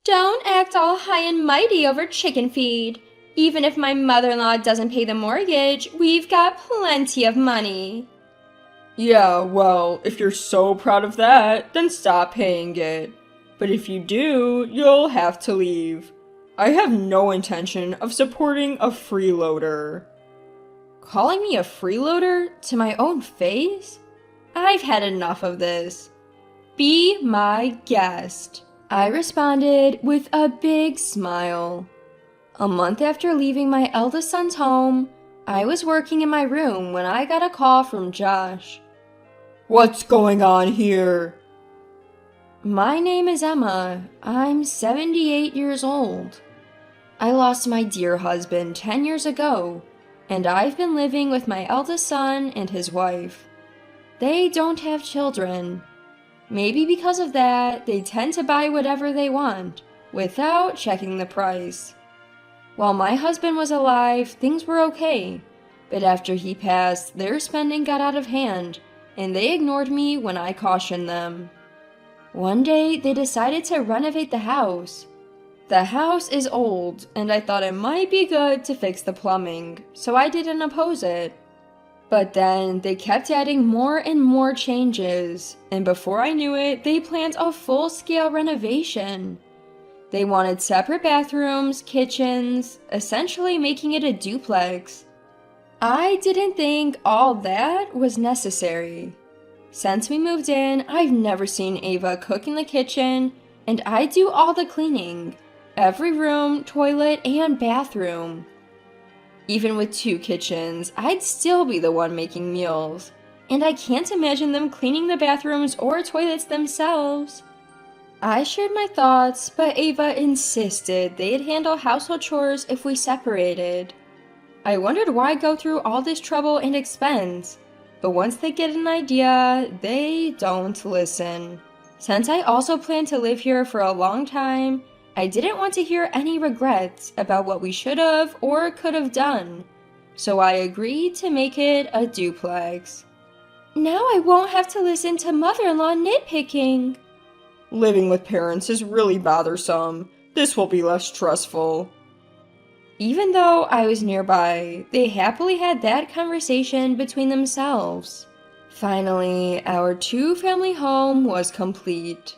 Don't act all high and mighty over chicken feed. Even if my mother-in-law doesn't pay the mortgage, we've got plenty of money. Yeah, well, if you're so proud of that, then stop paying it. But if you do, you'll have to leave. I have no intention of supporting a freeloader. Calling me a freeloader to my own face? I've had enough of this. Be my guest, I responded with a big smile. A month after leaving my eldest son's home, I was working in my room when I got a call from Josh. What's going on here? My name is Emma. I'm 78 years old. I lost my dear husband 10 years ago, and I've been living with my eldest son and his wife. They don't have children. Maybe because of that, they tend to buy whatever they want, without checking the price. While my husband was alive, things were okay, but after he passed, their spending got out of hand, and they ignored me when I cautioned them. One day, they decided to renovate the house. The house is old, and I thought it might be good to fix the plumbing, so I didn't oppose it. But then, they kept adding more and more changes, and before I knew it, they planned a full-scale renovation. They wanted separate bathrooms, kitchens, essentially making it a duplex. I didn't think all that was necessary. Since we moved in, I've never seen Ava cook in the kitchen, and I do all the cleaning. Every room, toilet, and bathroom. Even with 2 kitchens, I'd still be the one making meals, and I can't imagine them cleaning the bathrooms or toilets themselves. I shared my thoughts, but Ava insisted they'd handle household chores if we separated. I wondered why go through all this trouble and expense, but once they get an idea, they don't listen. Since I also plan to live here for a long time, I didn't want to hear any regrets about what we should have or could have done, so I agreed to make it a duplex. Now I won't have to listen to mother-in-law nitpicking. Living with parents is really bothersome. This will be less stressful. Even though I was nearby, they happily had that conversation between themselves. Finally, our 2-family home was complete.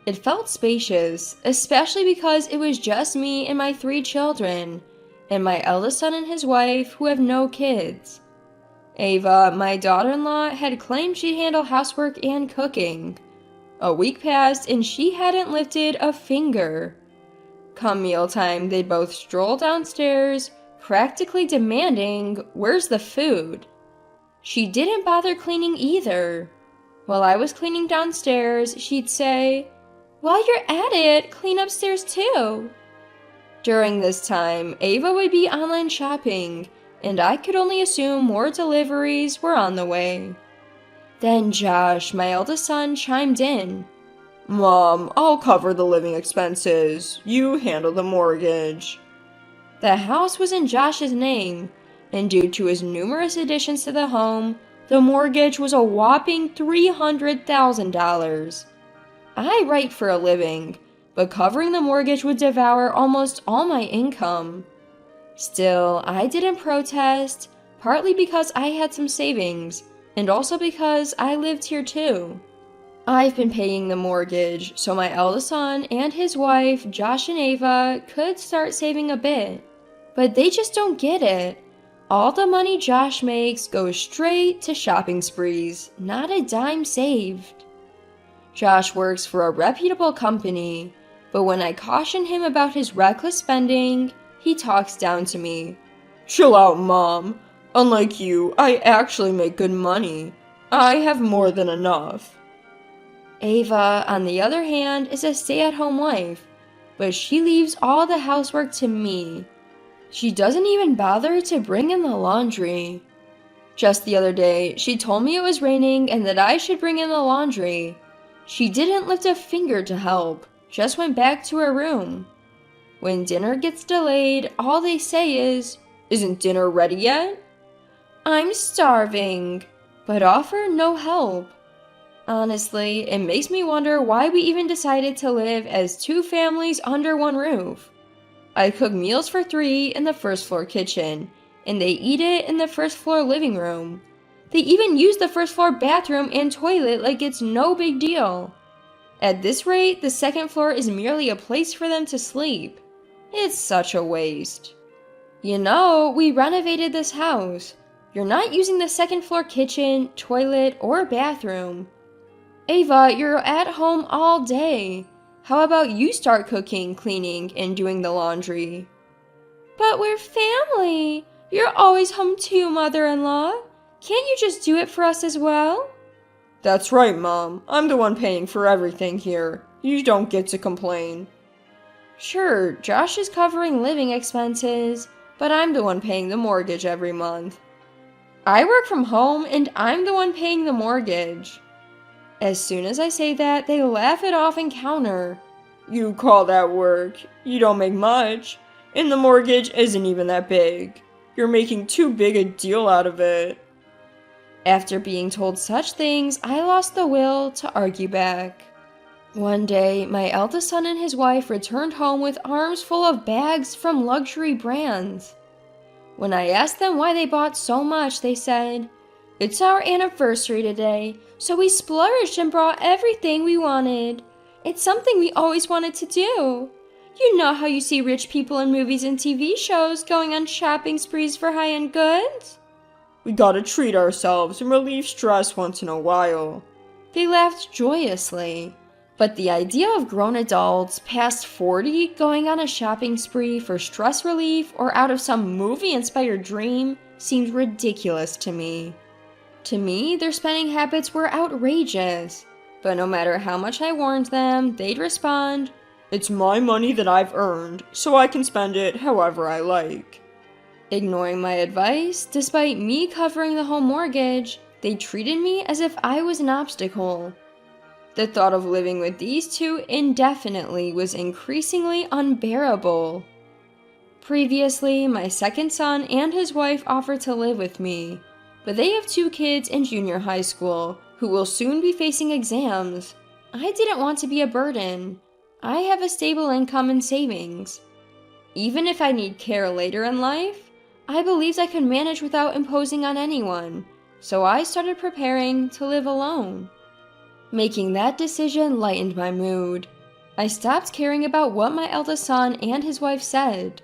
It felt spacious, especially because it was just me and my 3 children, and my eldest son and his wife who have no kids. Ava, my daughter-in-law, had claimed she'd handle housework and cooking. A week passed and she hadn't lifted a finger. Come mealtime, they'd both stroll downstairs, practically demanding, "Where's the food?" She didn't bother cleaning either. While I was cleaning downstairs, she'd say, "While you're at it, clean upstairs too." During this time, Ava would be online shopping, and I could only assume more deliveries were on the way. Then Josh, my eldest son, chimed in. "Mom, I'll cover the living expenses. You handle the mortgage." The house was in Josh's name, and due to his numerous additions to the home, the mortgage was a whopping $300,000. I write for a living, but covering the mortgage would devour almost all my income. Still, I didn't protest, partly because I had some savings, and also because I lived here too. I've been paying the mortgage, so my eldest son and his wife, Josh and Ava, could start saving a bit. But they just don't get it. All the money Josh makes goes straight to shopping sprees, not a dime saved. Josh works for a reputable company, but when I caution him about his reckless spending, he talks down to me. "Chill out, Mom. Unlike you, I actually make good money. I have more than enough." Ava, on the other hand, is a stay-at-home wife, but she leaves all the housework to me. She doesn't even bother to bring in the laundry. Just the other day, she told me it was raining and that I should bring in the laundry. She didn't lift a finger to help, just went back to her room. When dinner gets delayed, all they say is, "Isn't dinner ready yet?" I'm starving, but offer no help. Honestly, it makes me wonder why we even decided to live as two families under one roof. I cook meals for three in the first floor kitchen, and they eat it in the first floor living room. They even use the first floor bathroom and toilet like it's no big deal. At this rate, the second floor is merely a place for them to sleep. It's such a waste. You know, we renovated this house. You're not using the second floor kitchen, toilet, or bathroom. Ava, you're at home all day. How about you start cooking, cleaning, and doing the laundry? But we're family. You're always home too, mother-in-law. Can't you just do it for us as well? That's right, Mom. I'm the one paying for everything here. You don't get to complain. Sure, Josh is covering living expenses, but I'm the one paying the mortgage every month. I work from home and I'm the one paying the mortgage. As soon as I say that, they laugh it off and counter. You call that work? You don't make much. And the mortgage isn't even that big. You're making too big a deal out of it. After being told such things, I lost the will to argue back. One day, my eldest son and his wife returned home with arms full of bags from luxury brands. When I asked them why they bought so much, they said, "It's our anniversary today, so we splurged and brought everything we wanted. It's something we always wanted to do. You know how you see rich people in movies and TV shows going on shopping sprees for high-end goods? We gotta treat ourselves and relieve stress once in a while." They laughed joyously. But the idea of grown adults past 40 going on a shopping spree for stress relief or out of some movie-inspired dream seemed ridiculous to me. To me, their spending habits were outrageous. But no matter how much I warned them, they'd respond, "It's my money that I've earned, so I can spend it however I like." Ignoring my advice, despite me covering the home mortgage, they treated me as if I was an obstacle. The thought of living with these two indefinitely was increasingly unbearable. Previously, my second son and his wife offered to live with me, but they have 2 kids in junior high school who will soon be facing exams. I didn't want to be a burden. I have a stable income and savings. Even if I need care later in life, I believed I could manage without imposing on anyone, so I started preparing to live alone. Making that decision lightened my mood. I stopped caring about what my eldest son and his wife said.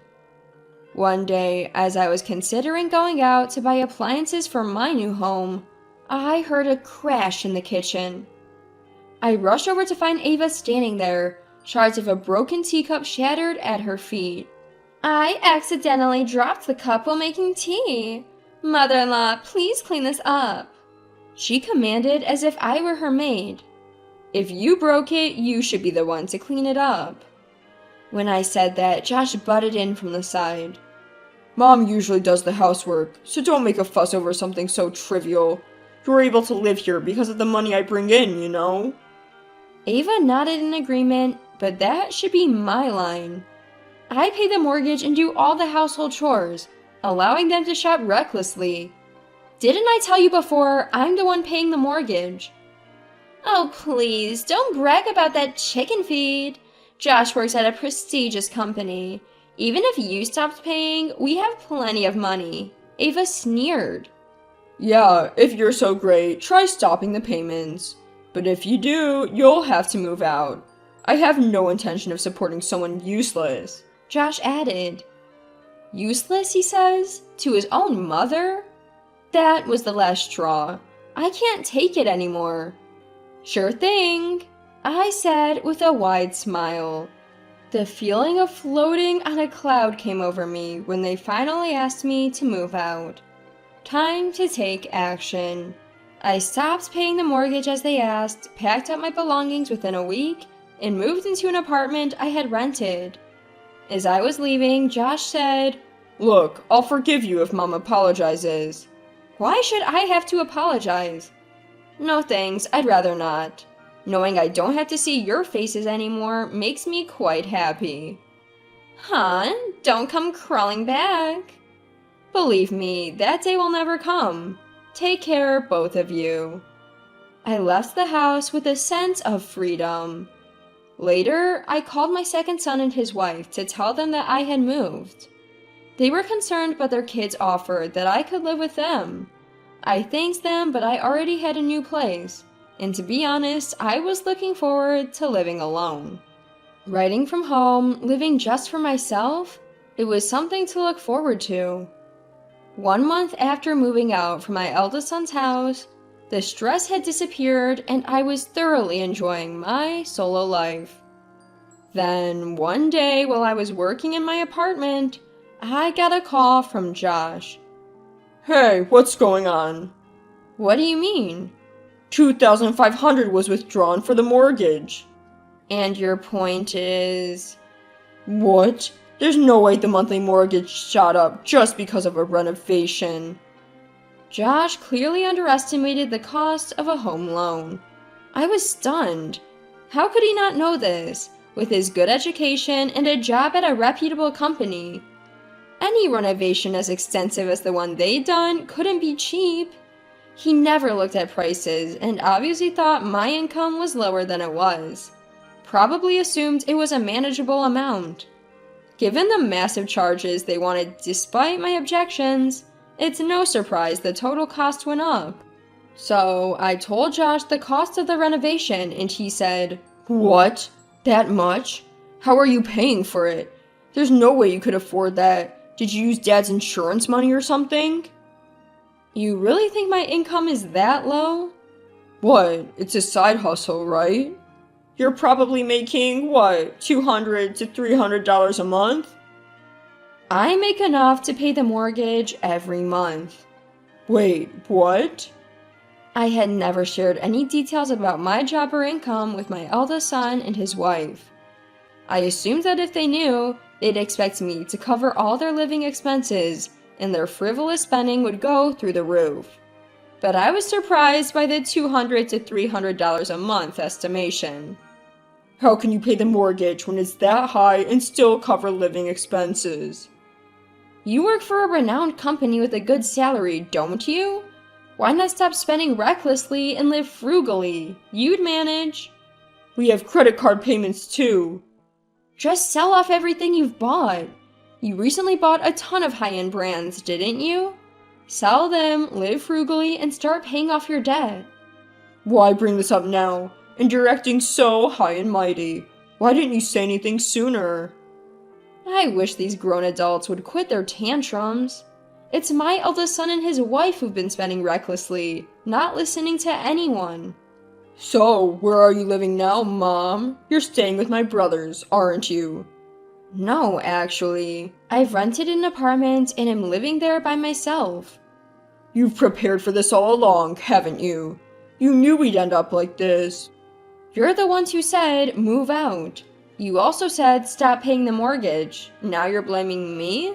One day, as I was considering going out to buy appliances for my new home, I heard a crash in the kitchen. I rushed over to find Ava standing there, shards of a broken teacup shattered at her feet. "I accidentally dropped the cup while making tea. Mother-in-law, please clean this up," she commanded as if I were her maid. "If you broke it, you should be the one to clean it up." When I said that, Josh butted in from the side. "Mom usually does the housework, so don't make a fuss over something so trivial. You're able to live here because of the money I bring in, you know?" Ava nodded in agreement, but that should be my line. I pay the mortgage and do all the household chores, allowing them to shop recklessly. Didn't I tell you before, I'm the one paying the mortgage? Oh please, don't brag about that chicken feed. Josh works at a prestigious company. Even if you stopped paying, we have plenty of money. Ava sneered. "Yeah, if you're so great, try stopping the payments. But if you do, you'll have to move out. I have no intention of supporting someone useless," Josh added. Useless, he says? To his own mother? That was the last straw. I can't take it anymore. "Sure thing," I said with a wide smile. The feeling of floating on a cloud came over me when they finally asked me to move out. Time to take action. I stopped paying the mortgage as they asked, packed up my belongings within a week, and moved into an apartment I had rented. As I was leaving, Josh said, "Look, I'll forgive you if Mom apologizes." "Why should I have to apologize?" "No thanks, I'd rather not. Knowing I don't have to see your faces anymore makes me quite happy." "Huh? Don't come crawling back." "Believe me, that day will never come. Take care, both of you." I left the house with a sense of freedom. Later, I called my second son and his wife to tell them that I had moved. They were concerned, but their kids offered that I could live with them. I thanked them, but I already had a new place, and to be honest, I was looking forward to living alone. Writing from home, living just for myself, it was something to look forward to. 1 month after moving out from my eldest son's house, the stress had disappeared and I was thoroughly enjoying my solo life. Then, one day while I was working in my apartment, I got a call from Josh. Hey, what's going on? What do you mean? $2,500 was withdrawn for the mortgage. And your point is? What? There's no way the monthly mortgage shot up just because of a renovation. Josh clearly underestimated the cost of a home loan. I was stunned. How could he not know this, with his good education and a job at a reputable company? Any renovation as extensive as the one they'd done couldn't be cheap. He never looked at prices and obviously thought my income was lower than it was. Probably assumed it was a manageable amount. Given the massive charges they wanted despite my objections, it's no surprise the total cost went up. So I told Josh the cost of the renovation and he said, What? That much? How are you paying for it? There's no way you could afford that. Did you use Dad's insurance money or something? You really think my income is that low? What? It's a side hustle, right? You're probably making, what, $200 to $300 a month? I make enough to pay the mortgage every month. Wait, what? I had never shared any details about my job or income with my eldest son and his wife. I assumed that if they knew, they'd expect me to cover all their living expenses and their frivolous spending would go through the roof. But I was surprised by the $200 to $300 a month estimation. How can you pay the mortgage when it's that high and still cover living expenses? You work for a renowned company with a good salary, don't you? Why not stop spending recklessly and live frugally? You'd manage. We have credit card payments too. Just sell off everything you've bought. You recently bought a ton of high-end brands, didn't you? Sell them, live frugally, and start paying off your debt. Why bring this up now? And you're acting so high and mighty. Why didn't you say anything sooner? I wish these grown adults would quit their tantrums. It's my eldest son and his wife who've been spending recklessly, not listening to anyone. So, where are you living now, Mom? You're staying with my brothers, aren't you? No, actually. I've rented an apartment and am living there by myself. You've prepared for this all along, haven't you? You knew we'd end up like this. You're the ones who said, move out. You also said, stop paying the mortgage. Now you're blaming me?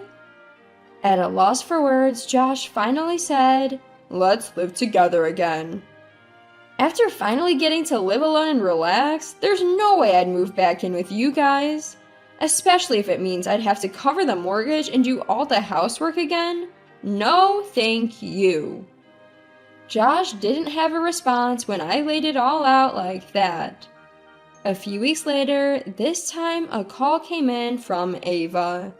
At a loss for words, Josh finally said, let's live together again. After finally getting to live alone and relax, there's no way I'd move back in with you guys. Especially if it means I'd have to cover the mortgage and do all the housework again. No, thank you. Josh didn't have a response when I laid it all out like that. A few weeks later, this time a call came in from Ava.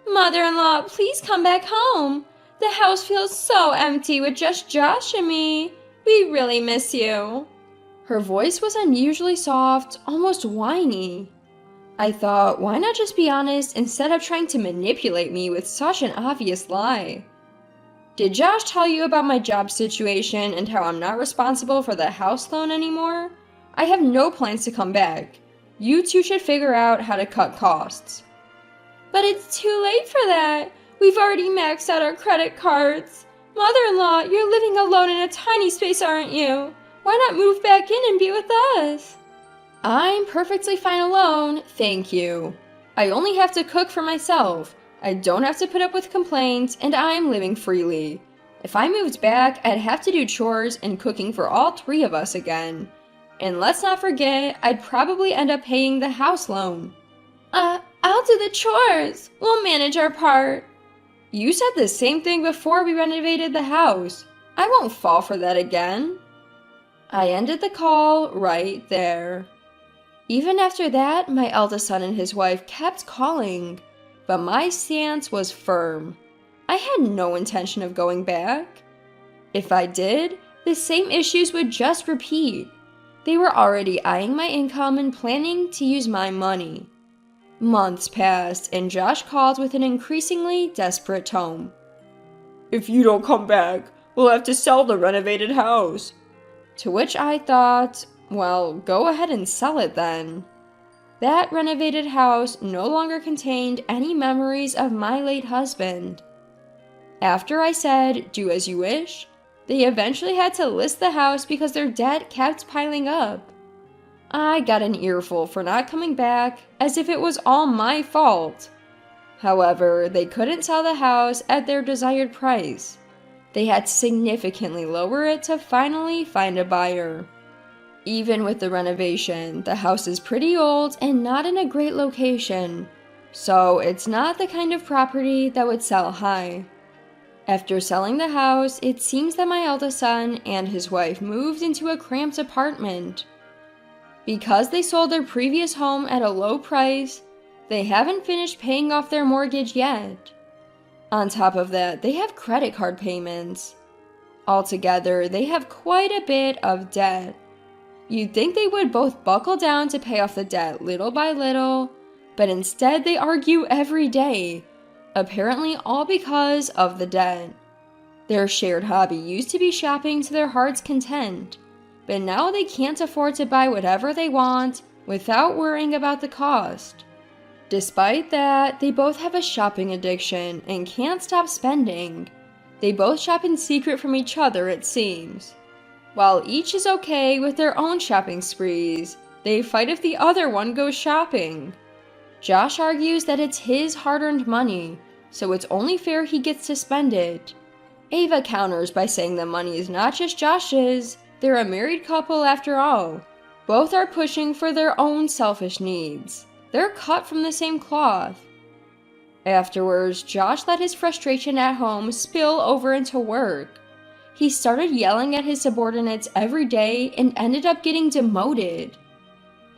Mother-in-law, please come back home. The house feels so empty with just Josh and me. We really miss you. Her voice was unusually soft, almost whiny. I thought, why not just be honest instead of trying to manipulate me with such an obvious lie? Did Josh tell you about my job situation and how I'm not responsible for the house loan anymore? I have no plans to come back. You two should figure out how to cut costs. But it's too late for that. We've already maxed out our credit cards. Mother-in-law, you're living alone in a tiny space, aren't you? Why not move back in and be with us? I'm perfectly fine alone, thank you. I only have to cook for myself. I don't have to put up with complaints, and I'm living freely. If I moved back, I'd have to do chores and cooking for all three of us again. And let's not forget, I'd probably end up paying the house loan. I'll do the chores. We'll manage our part. You said the same thing before we renovated the house. I won't fall for that again. I ended the call right there. Even after that, my eldest son and his wife kept calling, but my stance was firm. I had no intention of going back. If I did, the same issues would just repeat. They were already eyeing my income and planning to use my money. Months passed, and Josh called with an increasingly desperate tone. "If you don't come back, we'll have to sell the renovated house." To which I thought, well, go ahead and sell it then. That renovated house no longer contained any memories of my late husband. After I said, "Do as you wish," they eventually had to list the house because their debt kept piling up. I got an earful for not coming back, as if it was all my fault. However, they couldn't sell the house at their desired price. They had to significantly lower it to finally find a buyer. Even with the renovation, the house is pretty old and not in a great location, so it's not the kind of property that would sell high. After selling the house, it seems that my eldest son and his wife moved into a cramped apartment. Because they sold their previous home at a low price, they haven't finished paying off their mortgage yet. On top of that, they have credit card payments. Altogether, they have quite a bit of debt. You'd think they would both buckle down to pay off the debt little by little, but instead they argue every day, apparently all because of the debt. Their shared hobby used to be shopping to their heart's content, but now they can't afford to buy whatever they want without worrying about the cost. Despite that, they both have a shopping addiction and can't stop spending. They both shop in secret from each other, it seems. While each is okay with their own shopping sprees, they fight if the other one goes shopping. Josh argues that it's his hard-earned money, so it's only fair he gets to spend it. Ava counters by saying the money is not just Josh's, they're a married couple after all. Both are pushing for their own selfish needs. They're cut from the same cloth. Afterwards, Josh let his frustration at home spill over into work. He started yelling at his subordinates every day and ended up getting demoted.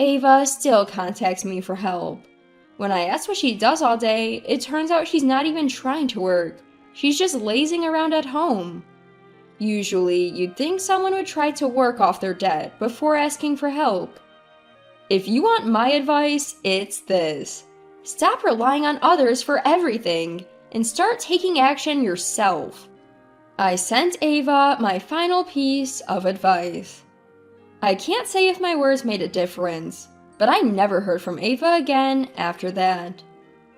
Ava still contacts me for help. When I ask what she does all day, it turns out she's not even trying to work. She's just lazing around at home. Usually, you'd think someone would try to work off their debt before asking for help. If you want my advice, it's this. Stop relying on others for everything and start taking action yourself. I sent Ava my final piece of advice. I can't say if my words made a difference, but I never heard from Ava again after that.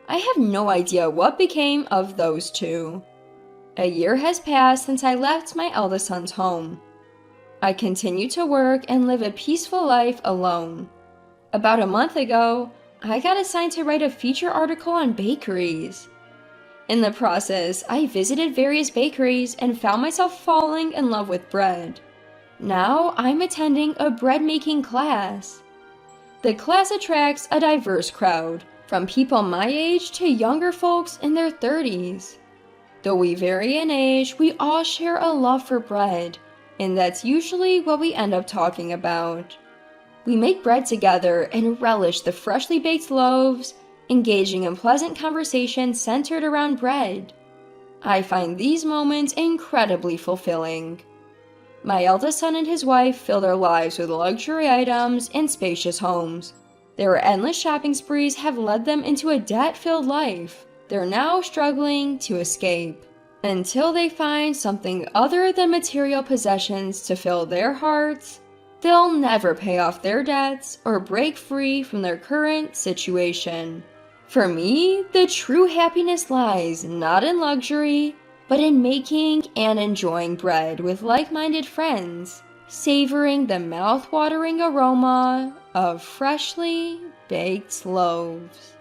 I have no idea what became of those two. A year has passed since I left my eldest son's home. I continue to work and live a peaceful life alone. About a month ago, I got assigned to write a feature article on bakeries. In the process, I visited various bakeries and found myself falling in love with bread. Now I'm attending a bread making class. The class attracts a diverse crowd, from people my age to younger folks in their 30s. Though we vary in age, we all share a love for bread, and that's usually what we end up talking about. We make bread together and relish the freshly baked loaves, engaging in pleasant conversation centered around bread. I find these moments incredibly fulfilling. My eldest son and his wife fill their lives with luxury items and spacious homes. Their endless shopping sprees have led them into a debt-filled life they're now struggling to escape, until they find something other than material possessions to fill their hearts. They'll never pay off their debts or break free from their current situation. For me, the true happiness lies not in luxury, but in making and enjoying bread with like-minded friends, savoring the mouth-watering aroma of freshly baked loaves.